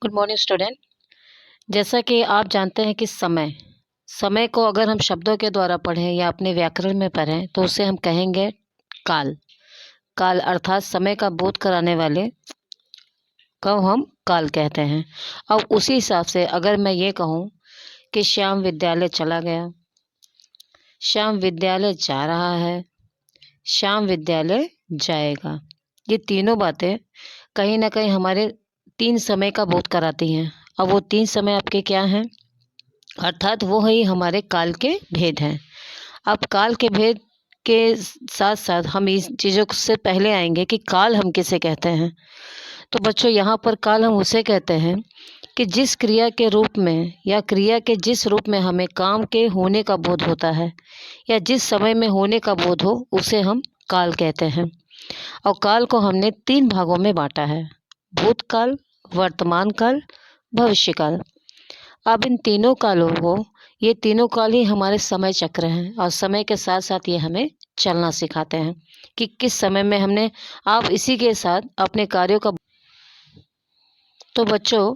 Good morning student. जैसा कि आप जानते हैं कि समय समय को अगर हम शब्दों के द्वारा पढ़ें या अपने व्याकरण में पढ़ें तो उसे हम कहेंगे काल। काल अर्थात समय का बोध कराने वाले को हम काल कहते हैं। अब उसी हिसाब से अगर मैं ये कहूँ कि श्याम विद्यालय चला गया, श्याम विद्यालय जा रहा है, श्याम विद्यालय जाएगा, ये तीनों बातें कहीं ना कहीं हमारे तीन समय का बोध कराती हैं। अब वो तीन समय आपके क्या हैं, अर्थात वो ही हमारे काल के भेद हैं। अब काल के भेद के साथ साथ हम इस चीज़ों से पहले आएंगे कि काल हम किसे कहते हैं। तो बच्चों, यहाँ पर काल हम उसे कहते हैं कि जिस क्रिया के रूप में या क्रिया के जिस रूप में हमें काम के होने का बोध होता है या जिस समय में होने का बोध हो उसे हम काल कहते हैं। और काल को हमने तीन भागों में बांटा है: भूतकाल, वर्तमान काल, भविष्य काल। अब इन तीनों कालों को, ये तीनों काल ही हमारे समय चक्र हैं और समय के साथ साथ ये हमें चलना सिखाते हैं कि किस समय में हमने, आप इसी के साथ अपने कार्यों का। तो बच्चों,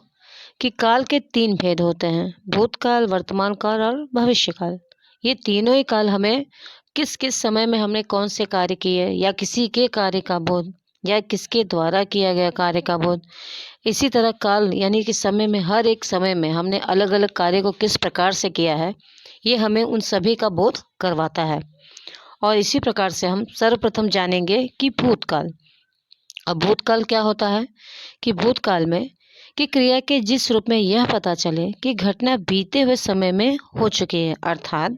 कि काल के तीन भेद होते हैं: भूतकाल, वर्तमान काल और भविष्य काल। ये तीनों ही काल हमें किस किस समय में हमने कौन से कार्य किए या किसी के कार्य का बोध या किसके द्वारा किया गया कार्य का बोध। इसी तरह काल यानी कि समय में, हर एक समय में हमने अलग अलग कार्य को किस प्रकार से किया है, ये हमें उन सभी का बोध करवाता है। और इसी प्रकार से हम सर्वप्रथम जानेंगे कि भूतकाल। अब भूतकाल क्या होता है कि भूतकाल में कि क्रिया के जिस रूप में यह पता चले कि घटना बीते हुए समय में हो चुकी है, अर्थात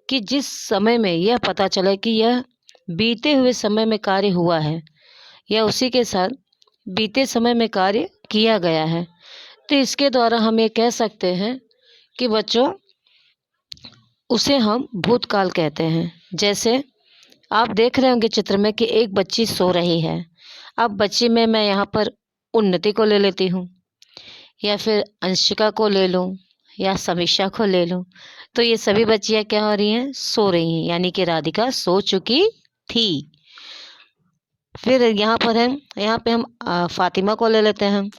कि जिस समय में यह पता चले कि यह बीते हुए समय में कार्य हुआ है या उसी के साथ बीते समय में कार्य किया गया है, तो इसके द्वारा हम ये कह सकते हैं कि बच्चों, उसे हम भूतकाल कहते हैं। जैसे आप देख रहे होंगे चित्र में कि एक बच्ची सो रही है। अब बच्ची में मैं यहाँ पर उन्नति को ले लेती हूँ या फिर अंशिका को ले लूँ या समीक्षा को ले लूँ, तो ये सभी बच्चियाँ क्या हो रही हैं, सो रही हैं, यानी कि राधिका सो चुकी थी। फिर यहाँ पे हम फातिमा को ले लेते हैं,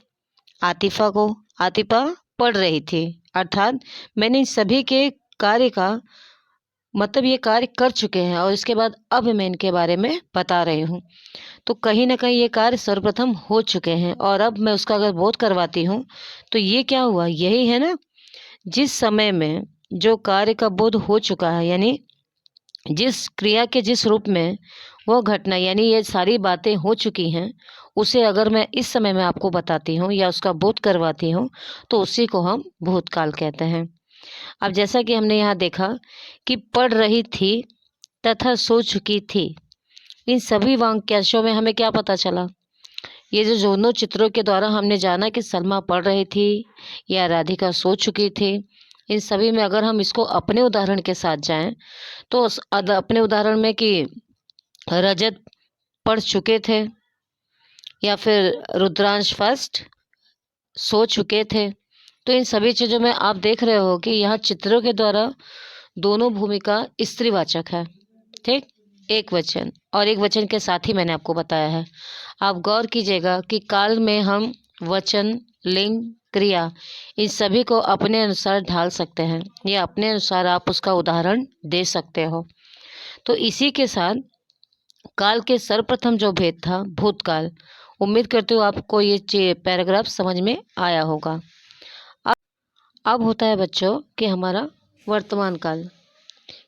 आतिफा को। आतिफा पढ़ रही थी, अर्थात मैंने इन सभी के कार्य का मतलब ये कार्य कर चुके हैं और इसके बाद अब मैं इनके बारे में बता रही हूँ। तो कहीं ना कहीं ये कार्य सर्वप्रथम हो चुके हैं और अब मैं उसका अगर बोध करवाती हूँ तो ये क्या हुआ, यही है ना, जिस समय में जो कार्य का बोध हो चुका है, यानी जिस क्रिया के जिस रूप में वो घटना यानी ये सारी बातें हो चुकी हैं, उसे अगर मैं इस समय में आपको बताती हूँ या उसका बोध करवाती हूँ तो उसी को हम भूतकाल कहते हैं। अब जैसा कि हमने यहाँ देखा कि पढ़ रही थी तथा सो चुकी थी, इन सभी वाक्यांशों में हमें क्या पता चला, ये जो दोनों चित्रों के द्वारा हमने जाना कि सलमा पढ़ रही थी या राधिका सो चुकी थी। इन सभी में अगर हम इसको अपने उदाहरण के साथ जाएं तो अपने उदाहरण में कि रजत पढ़ चुके थे या फिर रुद्रांश फर्स्ट सो चुके थे, तो इन सभी चीज़ों में आप देख रहे हो कि यहाँ चित्रों के द्वारा दोनों भूमिका स्त्रीवाचक है, ठीक। एक वचन और एक वचन के साथ ही मैंने आपको बताया है। आप गौर कीजिएगा कि काल में हम वचन, लिंग, क्रिया इन सभी को अपने अनुसार ढाल सकते हैं या अपने अनुसार आप उसका उदाहरण दे सकते हो। तो इसी के साथ काल के सर्वप्रथम जो भेद था भूतकाल, उम्मीद करती हूँ आपको ये पैराग्राफ समझ में आया होगा। अब अब होता है बच्चों कि हमारा वर्तमान काल।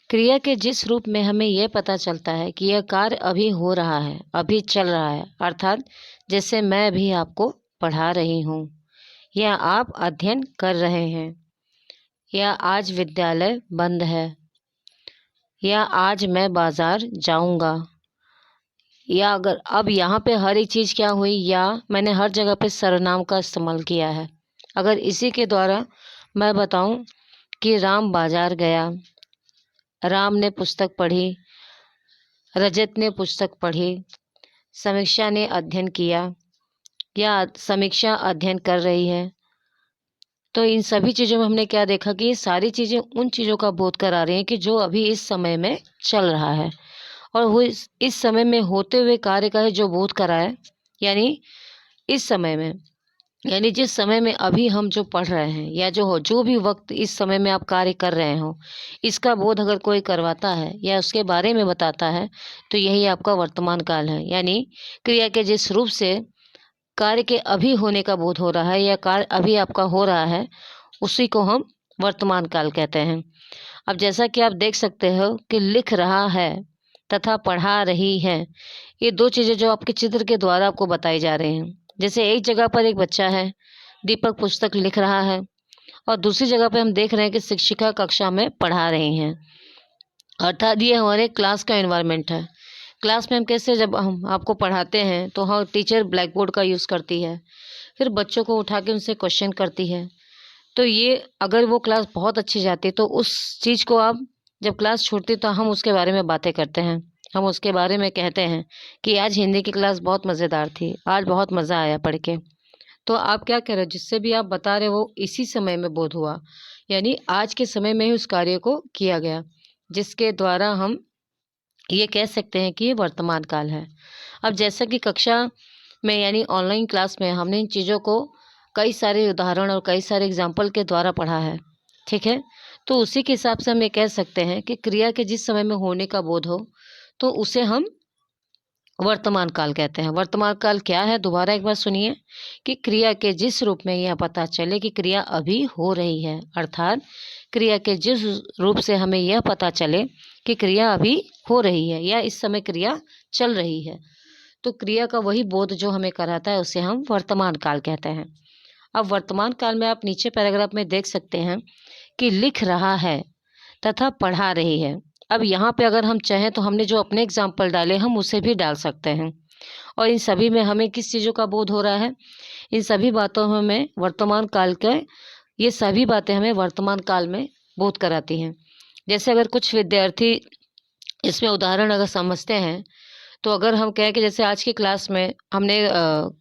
क्रिया के जिस रूप में हमें यह पता चलता है कि यह कार्य अभी हो रहा है, अभी चल रहा है, अर्थात जैसे मैं भी आपको पढ़ा रही हूँ या आप अध्ययन कर रहे हैं या आज विद्यालय बंद है या आज मैं बाजार जाऊंगा, या अगर अब यहाँ पे हर एक चीज़ क्या हुई, या मैंने हर जगह पे सर्वनाम का इस्तेमाल किया है। अगर इसी के द्वारा मैं बताऊं कि राम बाजार गया, राम ने पुस्तक पढ़ी, रजत ने पुस्तक पढ़ी, समीक्षा ने अध्ययन किया या समीक्षा अध्ययन कर रही है, तो इन सभी चीज़ों में हमने क्या देखा कि ये सारी चीज़ें उन चीज़ों का बोध करा रही हैं कि जो अभी इस समय में चल रहा है और वो इस समय में होते हुए कार्य का है जो बोध करा है। यानी इस समय में यानी जिस समय में अभी हम जो पढ़ रहे हैं या जो भी वक्त इस समय में आप कार्य कर रहे हो, इसका बोध अगर कोई करवाता है या उसके बारे में बताता है, तो यही आपका वर्तमान काल है। यानी क्रिया के जिस रूप से कार्य के अभी होने का बोध हो रहा है या कार्य अभी आपका हो रहा है, उसी को हम वर्तमान काल कहते हैं। अब जैसा कि आप देख सकते हो कि लिख रहा है तथा पढ़ा रही है, ये दो चीज़ें जो आपके चित्र के द्वारा आपको बताई जा रही हैं। जैसे एक जगह पर एक बच्चा है, दीपक पुस्तक लिख रहा है, और दूसरी जगह पे हम देख रहे हैं कि शिक्षिका कक्षा में पढ़ा रही हैं। अर्थात ये हमारे क्लास का एनवायरनमेंट है। क्लास में हम कैसे जब हम आपको पढ़ाते हैं तो हाँ, टीचर ब्लैक बोर्ड का यूज़ करती है, फिर बच्चों को उठा के उनसे क्वेश्चन करती है। तो ये अगर वो क्लास बहुत अच्छी जाती तो उस चीज़ को आप जब क्लास छूटती तो हम उसके बारे में बातें करते हैं। हम उसके बारे में कहते हैं कि आज हिंदी की क्लास बहुत मज़ेदार थी, आज बहुत मज़ा आया पढ़ के। तो आप क्या कह रहे हो, जिससे भी आप बता रहे हो वो इसी समय में बोध हुआ, यानी आज के समय में ही उस कार्य को किया गया, जिसके द्वारा हम ये कह सकते हैं कि ये वर्तमान काल है। अब जैसा कि कक्षा में यानी ऑनलाइन क्लास में हमने इन चीज़ों को कई सारे उदाहरण और कई सारे एग्जाम्पल के द्वारा पढ़ा है, ठीक है। तो उसी के हिसाब से हम ये कह सकते हैं कि क्रिया के जिस समय में होने का बोध हो, तो उसे हम वर्तमान काल कहते हैं। वर्तमान काल क्या है, दोबारा एक बार सुनिए, कि क्रिया के जिस रूप में यह पता चले कि क्रिया अभी हो रही है, अर्थात क्रिया के जिस रूप से हमें यह पता चले कि क्रिया अभी हो रही है या इस समय क्रिया चल रही है, तो क्रिया का वही बोध जो हमें कराता है उसे हम वर्तमान काल कहते हैं। अब वर्तमान काल में आप नीचे पैराग्राफ में देख सकते हैं कि लिख रहा है तथा पढ़ा रही है। अब यहाँ पे अगर हम चाहें तो हमने जो अपने एग्जाम्पल डाले हम उसे भी डाल सकते हैं, और इन सभी में हमें किस चीज़ों का बोध हो रहा है, इन सभी बातों में हमें वर्तमान काल के, ये सभी बातें हमें वर्तमान काल में बोध कराती हैं। जैसे अगर कुछ विद्यार्थी इसमें उदाहरण अगर समझते हैं, तो अगर हम कहें कि जैसे आज की क्लास में हमने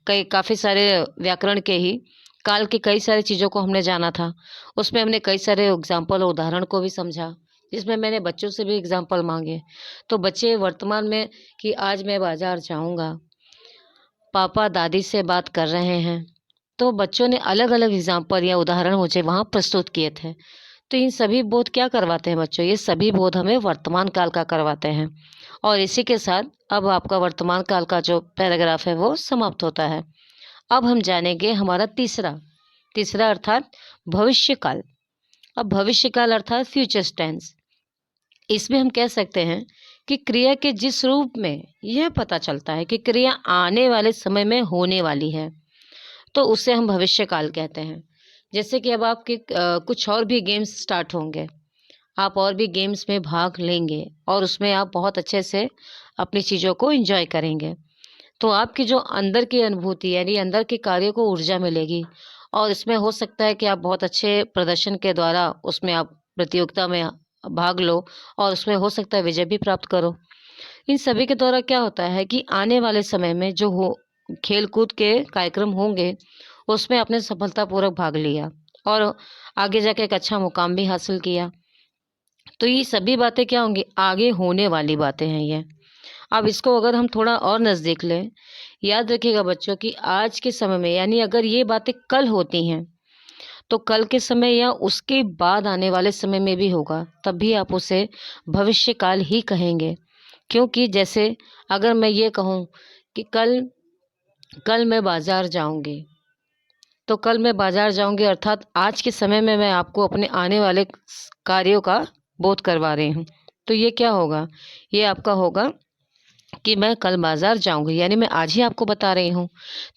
कई काफ़ी सारे व्याकरण के ही काल की कई सारी चीज़ों को हमने जाना था। उसमें हमने कई सारे एग्जाम्पल और उदाहरण को भी समझा, जिसमें मैंने बच्चों से भी एग्जाम्पल माँगे। तो बच्चे वर्तमान में कि आज मैं बाज़ार जाऊँगा, पापा दादी से बात कर रहे हैं। तो बच्चों ने अलग-अलग एग्जाम्पल या उदाहरण मुझे वहाँ प्रस्तुत किए थे। तो इन सभी बोध क्या करवाते हैं बच्चों? ये सभी बोध हमें वर्तमान काल का करवाते हैं। और इसी के साथ अब आपका वर्तमान काल का जो पैराग्राफ है वो समाप्त होता है। अब हम जानेंगे हमारा तीसरा तीसरा अर्थात भविष्य काल। अब भविष्य काल अर्थात फ्यूचर टेंस। इसमें हम कह सकते हैं कि क्रिया के जिस रूप में यह पता चलता है कि क्रिया आने वाले समय में होने वाली है, तो उसे हम भविष्य काल कहते हैं। जैसे कि अब आपके कुछ और भी गेम्स स्टार्ट होंगे, आप और भी गेम्स में भाग लेंगे और उसमें आप बहुत अच्छे से अपनी चीज़ों को एंजॉय करेंगे। तो आपकी जो अंदर की अनुभूति यानी अंदर के कार्य को ऊर्जा मिलेगी, और इसमें हो सकता है कि आप बहुत अच्छे प्रदर्शन के द्वारा उसमें आप प्रतियोगिता में भाग लो और उसमें हो सकता है विजय भी प्राप्त करो। इन सभी के द्वारा क्या होता है कि आने वाले समय में जो हो खेल कूद के कार्यक्रम होंगे, उसमें आपने सफलतापूर्वक भाग लिया और आगे जाके एक अच्छा मुकाम भी हासिल किया। तो ये सभी बातें क्या होंगी, आगे होने वाली बातें हैं ये। अब इसको अगर हम थोड़ा और नज़दीक लें, याद रखिएगा बच्चों कि आज के समय में यानी अगर ये बातें कल होती हैं, तो कल के समय या उसके बाद आने वाले समय में भी होगा, तब भी आप उसे भविष्यकाल ही कहेंगे। क्योंकि जैसे अगर मैं ये कहूँ कि कल कल मैं बाज़ार जाऊँगी, तो कल मैं बाज़ार जाऊँगी अर्थात आज के समय में मैं आपको अपने आने वाले कार्यों का बोध करवा रही हूँ। तो ये क्या होगा? ये आपका होगा कि मैं कल बाज़ार जाऊँगी, यानी मैं आज ही आपको बता रही हूँ।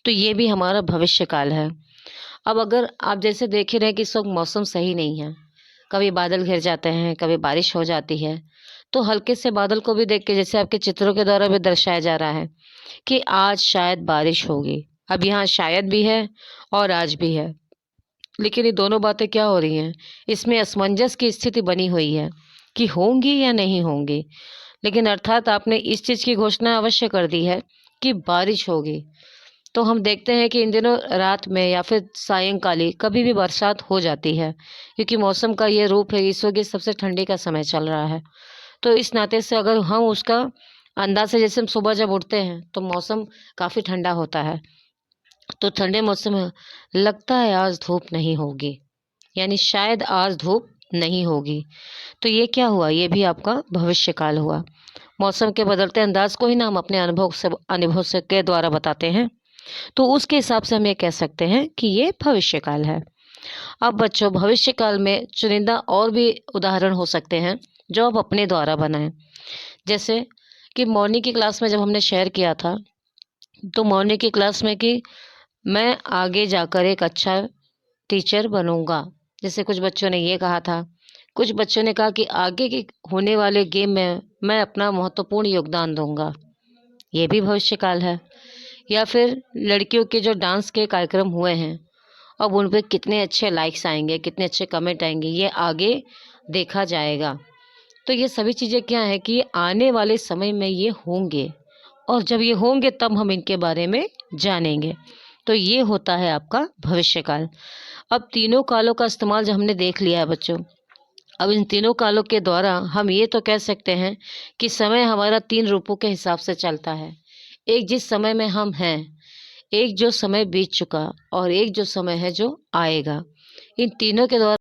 तो ये भी हमारा भविष्य काल है। अब अगर आप जैसे देख ही रहे हैं कि इस वक़्त मौसम सही नहीं है, कभी बादल घिर जाते हैं, कभी बारिश हो जाती है। तो हल्के से बादल को भी देख के जैसे आपके चित्रों के द्वारा भी दर्शाया जा रहा है कि आज शायद बारिश होगी। अब यहाँ शायद भी है और आज भी है। लेकिन ये दोनों बातें क्या हो रही हैं? इसमें असमंजस की स्थिति बनी हुई है कि होंगी या नहीं होंगी। लेकिन अर्थात आपने इस चीज़ की घोषणा अवश्य कर दी है कि बारिश होगी। तो हम देखते हैं कि इन दिनों रात में या फिर सायंकाली कभी भी बरसात हो जाती है, क्योंकि मौसम का ये रूप है, इस वक्त ये सबसे ठंडी का समय चल रहा है। तो इस नाते से अगर हम उसका अंदाज़ से, जैसे हम सुबह जब उठते हैं तो मौसम काफ़ी ठंडा होता है, तो ठंडे मौसम में लगता है आज धूप नहीं होगी, यानी शायद आज धूप नहीं होगी। तो ये क्या हुआ? ये भी आपका भविष्यकाल हुआ। मौसम के बदलते अंदाज को ही ना हम अपने अनुभव से के द्वारा बताते हैं। तो उसके हिसाब से हम ये कह सकते हैं कि ये भविष्यकाल है। अब बच्चों, भविष्यकाल में चुनिंदा और भी उदाहरण हो सकते हैं जो आप अपने द्वारा बनाएं। जैसे कि मॉर्निंग की क्लास में जब हमने शेयर किया था, तो मॉर्निंग की क्लास में कि मैं आगे जाकर एक अच्छा टीचर बनूंगा। जैसे कुछ बच्चों ने ये कहा था, कुछ बच्चों ने कहा कि आगे के होने वाले गेम में मैं अपना महत्वपूर्ण योगदान दूंगा। ये भी भविष्यकाल है। या फिर लड़कियों के जो डांस के कार्यक्रम हुए हैं, अब उन पे कितने अच्छे लाइक्स आएंगे, कितने अच्छे कमेंट आएंगे, ये आगे देखा जाएगा। तो ये सभी चीज़ें क्या है कि आने वाले समय में ये होंगे, और जब ये होंगे तब हम इनके बारे में जानेंगे। तो ये होता है आपका भविष्यकाल। अब तीनों कालों का इस्तेमाल जब हमने देख लिया है बच्चों, अब इन तीनों कालों के द्वारा हम ये तो कह सकते हैं कि समय हमारा 3 रूपों के हिसाब से चलता है। एक जिस समय में हम हैं, एक जो समय बीत चुका, और एक जो समय है जो आएगा। इन तीनों के द्वारा